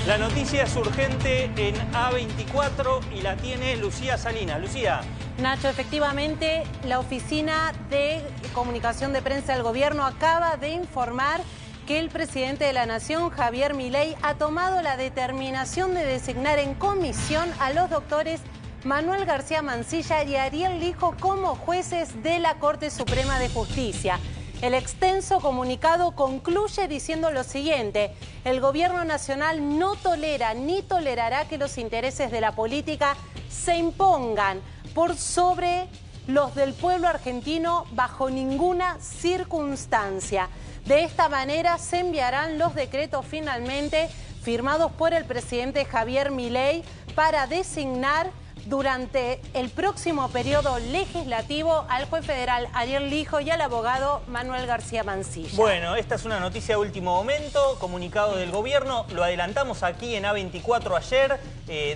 La noticia es urgente en A24 y la tiene Lucía Salinas. Lucía. Nacho, efectivamente, la Oficina de Comunicación de Prensa del Gobierno acaba de informar que el presidente de la Nación, Javier Milei, ha tomado la determinación de designar en comisión a los doctores Manuel García Mansilla y Ariel Lijo como jueces de la Corte Suprema de Justicia. El extenso comunicado concluye diciendo lo siguiente: el Gobierno Nacional no tolera ni tolerará que los intereses de la política se impongan por sobre los del pueblo argentino bajo ninguna circunstancia. De esta manera se enviarán los decretos finalmente firmados por el presidente Javier Milei para designar durante el próximo periodo legislativo al juez federal Ariel Lijo y al abogado Manuel García Mansilla. Bueno, esta es una noticia de último momento, comunicado del gobierno, lo adelantamos aquí en A24 ayer,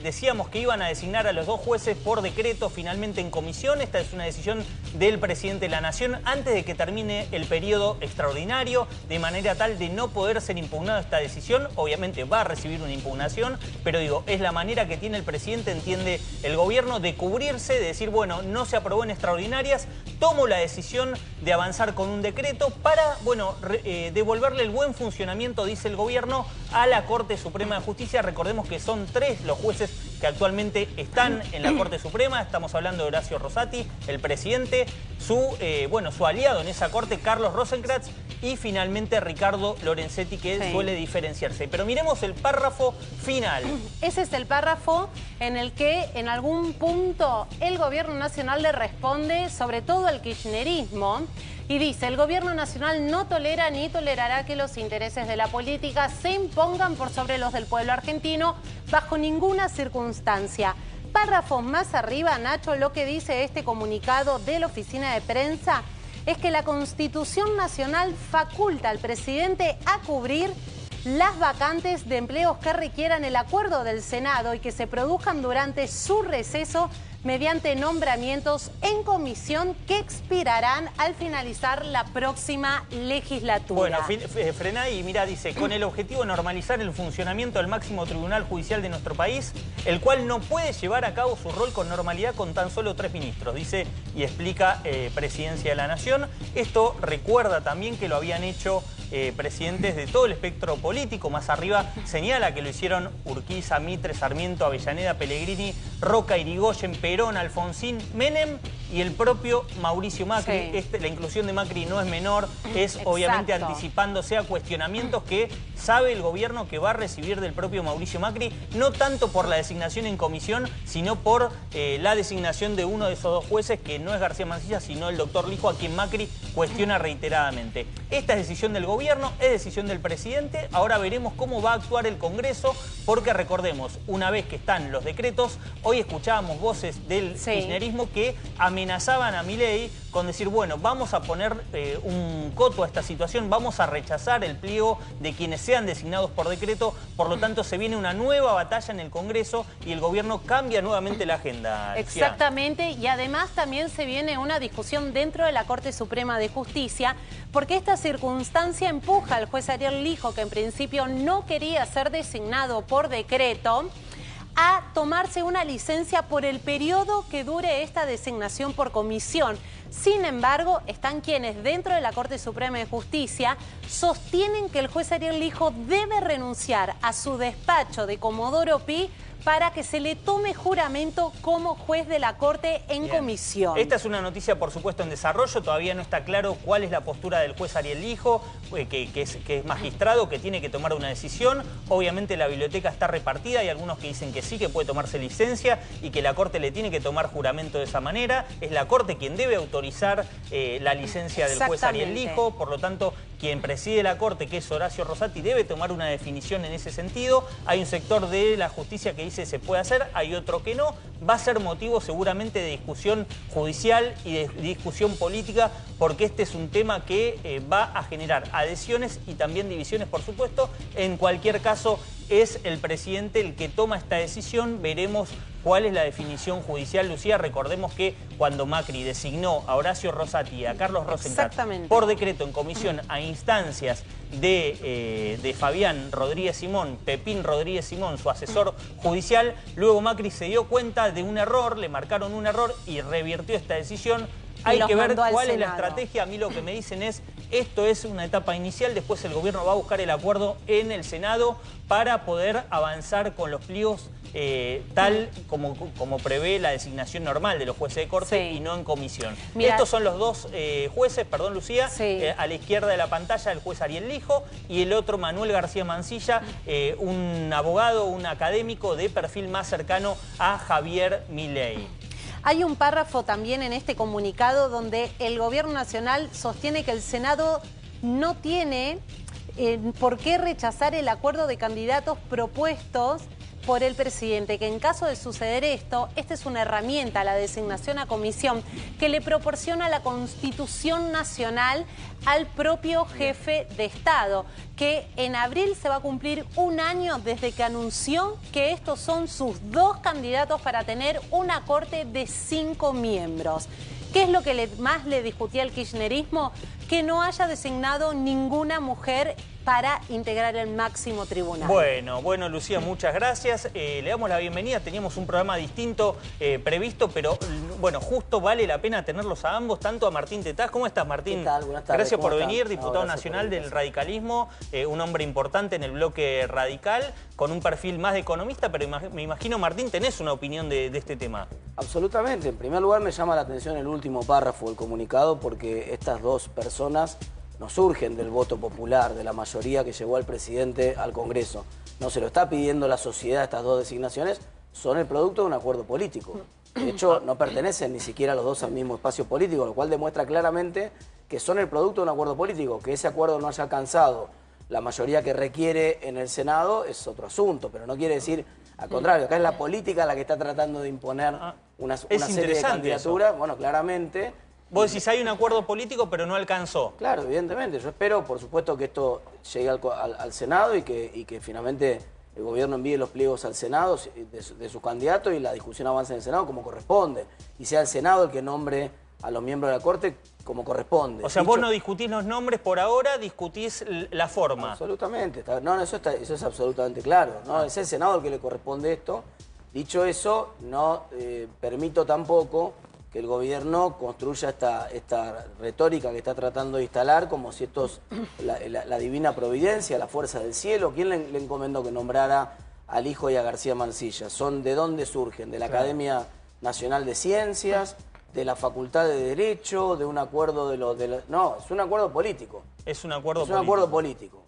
decíamos que iban a designar a los dos jueces por decreto finalmente en comisión. Esta es una decisión del presidente de la Nación antes de que termine el periodo extraordinario, de manera tal de no poder ser impugnada esta decisión. Obviamente va a recibir una impugnación, pero digo, es la manera que tiene el presidente, entiende el gobierno, de cubrirse, de decir, bueno, no se aprobó en extraordinarias, tomo la decisión de avanzar con un decreto para, bueno, devolverle el buen funcionamiento, dice el gobierno, a la Corte Suprema de Justicia. Recordemos que son 3 los jueces que actualmente están en la Corte Suprema. Estamos hablando de Horacio Rosati, el presidente, su aliado en esa corte, Carlos Rosenkrantz, y finalmente Ricardo Lorenzetti, que suele diferenciarse. Pero miremos el párrafo final. Ese es el párrafo en el que en algún punto el Gobierno Nacional le responde sobre todo al kirchnerismo y dice: el Gobierno Nacional no tolera ni tolerará que los intereses de la política se impongan por sobre los del pueblo argentino bajo ninguna circunstancia. Párrafos más arriba, Nacho, lo que dice este comunicado de la Oficina de Prensa es que la Constitución Nacional faculta al presidente a cubrir las vacantes de empleos que requieran el acuerdo del Senado y que se produzcan durante su receso mediante nombramientos en comisión que expirarán al finalizar la próxima legislatura. Bueno, frena ahí, mira, dice, con el objetivo de normalizar el funcionamiento del máximo tribunal judicial de nuestro país, el cual no puede llevar a cabo su rol con normalidad con tan solo 3 ministros, dice y explica Presidencia de la Nación. Esto recuerda también que lo habían hecho presidentes de todo el espectro político. Más arriba señala que lo hicieron Urquiza, Mitre, Sarmiento, Avellaneda, Pellegrini, Roca, Irigoyen, Perón, Alfonsín, Menem y el propio Mauricio Macri. La inclusión de Macri no es menor, es obviamente anticipándose a cuestionamientos que sabe el gobierno que va a recibir del propio Mauricio Macri, no tanto por la designación en comisión, sino por la designación de uno de esos dos jueces, que no es García Mansilla, sino el doctor Lijo, a quien Macri cuestiona reiteradamente. Esta es decisión del gobierno, es decisión del presidente. Ahora veremos cómo va a actuar el Congreso, porque recordemos, una vez que están los decretos, hoy escuchábamos voces del kirchnerismo que amenazaban a Milei con decir, bueno, vamos a poner un coto a esta situación, vamos a rechazar el pliego de quienes sean designados por decreto. Por lo tanto, se viene una nueva batalla en el Congreso y el gobierno cambia nuevamente la agenda. Exactamente, y además también se viene una discusión dentro de la Corte Suprema de Justicia, porque esta circunstancia empuja al juez Ariel Lijo, que en principio no quería ser designado por decreto, a tomarse una licencia por el periodo que dure esta designación por comisión. Sin embargo, están quienes dentro de la Corte Suprema de Justicia sostienen que el juez Ariel Lijo debe renunciar a su despacho de Comodoro Pi para que se le tome juramento como juez de la Corte en comisión. Esta es una noticia, por supuesto, en desarrollo. Todavía no está claro cuál es la postura del juez Ariel Lijo, que es magistrado, que tiene que tomar una decisión. Obviamente la biblioteca está repartida. Hay algunos que dicen que sí, que puede tomarse licencia y que la Corte le tiene que tomar juramento de esa manera. Es la Corte quien debe autorizar la licencia del juez Ariel Lijo. Por lo tanto, quien preside la Corte, que es Horacio Rosati, debe tomar una definición en ese sentido. Hay un sector de la justicia que dice se puede hacer, hay otro que no. Va a ser motivo seguramente de discusión judicial y de discusión política, porque este es un tema que va a generar adhesiones y también divisiones, por supuesto. En cualquier caso, es el presidente el que toma esta decisión. Veremos ¿Cuál es la definición judicial, Lucía? Recordemos que cuando Macri designó a Horacio Rosati y a Carlos Rosenthal por decreto en comisión a instancias de Fabián Rodríguez Simón, Pepín Rodríguez Simón, su asesor judicial, luego Macri se dio cuenta de un error, le marcaron un error y revirtió esta decisión. Hay que ver cuál es la estrategia. A mí lo que me dicen es, esto es una etapa inicial, después el gobierno va a buscar el acuerdo en el Senado para poder avanzar con los pliegos tal como prevé la designación normal de los jueces de corte y no en comisión. Mirá, estos son los dos jueces, perdón Lucía, a la izquierda de la pantalla el juez Ariel Lijo y el otro Manuel García Mansilla, un abogado, un académico de perfil más cercano a Javier Milei. Hay un párrafo también en este comunicado donde el Gobierno Nacional sostiene que el Senado no tiene por qué rechazar el acuerdo de candidatos propuestos por el presidente, que en caso de suceder esto, esta es una herramienta, la designación a comisión, que le proporciona la Constitución Nacional al propio jefe de Estado, que en abril se va a cumplir un año desde que anunció que estos son sus dos candidatos para tener una corte de 5 miembros. ¿Qué es lo que más le discutía al kirchnerismo? Que no haya designado ninguna mujer para integrar el máximo tribunal. Bueno, Lucía, muchas gracias. Le damos la bienvenida. Teníamos un programa distinto previsto, pero bueno, justo vale la pena tenerlos a ambos, tanto a Martín Tetaz. ¿Cómo estás, Martín? ¿Qué tal? Buenas tardes. Gracias por venir, diputado nacional del radicalismo, un hombre importante en el bloque radical, con un perfil más de economista, pero me imagino, Martín, tenés una opinión de este tema. Absolutamente. En primer lugar, me llama la atención el último párrafo del comunicado, porque estas dos personas no surgen del voto popular, de la mayoría que llevó al presidente al Congreso. No se lo está pidiendo la sociedad, estas dos designaciones, son el producto de un acuerdo político. De hecho, no pertenecen ni siquiera los dos al mismo espacio político, lo cual demuestra claramente que son el producto de un acuerdo político. Que ese acuerdo no haya alcanzado la mayoría que requiere en el Senado es otro asunto, pero no quiere decir, al contrario, acá es la política la que está tratando de imponer una serie de candidaturas. Eso. Bueno, claramente. Vos decís, hay un acuerdo político, pero no alcanzó. Claro, evidentemente. Yo espero, por supuesto, que esto llegue al Senado y que finalmente el gobierno envíe los pliegos al Senado de sus candidatos y la discusión avance en el Senado como corresponde. Y sea el Senado el que nombre a los miembros de la Corte como corresponde. O sea, vos no discutís los nombres por ahora, discutís la forma. Absolutamente. No, eso es absolutamente claro, ¿no? Es el Senado el que le corresponde esto. Dicho eso, no permito tampoco que el gobierno construya esta retórica que está tratando de instalar como si esto es la divina providencia, la fuerza del cielo. ¿Quién le encomendó que nombrara al Hijo y a García Mansilla? ¿De dónde surgen? ¿De la Academia Nacional de Ciencias? ¿De la Facultad de Derecho? ¿De un acuerdo No, es un acuerdo político. Es un acuerdo político. Es un acuerdo político.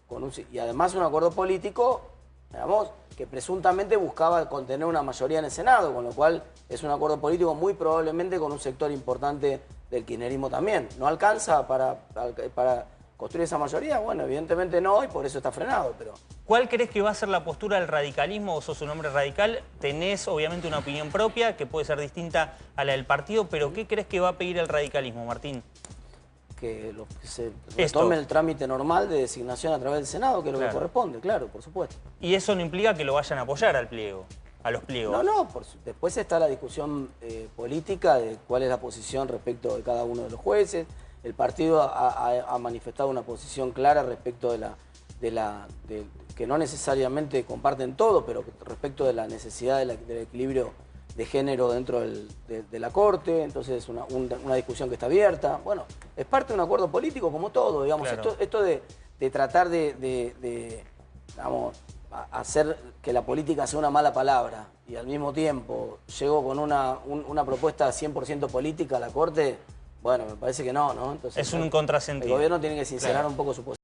Y además un acuerdo político, digamos, que presuntamente buscaba contener una mayoría en el Senado, con lo cual es un acuerdo político muy probablemente con un sector importante del kirchnerismo también. ¿No alcanza para construir esa mayoría? Bueno, evidentemente no, y por eso está frenado. Pero ¿cuál crees que va a ser la postura del radicalismo? Vos sos un hombre radical, tenés obviamente una opinión propia que puede ser distinta a la del partido, pero ¿qué crees que va a pedir el radicalismo, Martín? Que se retome el trámite normal de designación a través del Senado, que es lo que corresponde, claro, por supuesto. ¿Y eso no implica que lo vayan a apoyar al pliego, a los pliegos? No, después está la discusión política de cuál es la posición respecto de cada uno de los jueces. El partido ha manifestado una posición clara respecto que no necesariamente comparten todo, pero respecto de la necesidad del equilibrio de género dentro de la Corte. Entonces es una discusión que está abierta. Bueno, es parte de un acuerdo político como todo, digamos. Claro. Esto de tratar digamos, hacer que la política sea una mala palabra y al mismo tiempo llego con una propuesta 100% política a la Corte, bueno, me parece que no, ¿no? Entonces, es un contrasentido. El gobierno tiene que sincerar un poco su posición.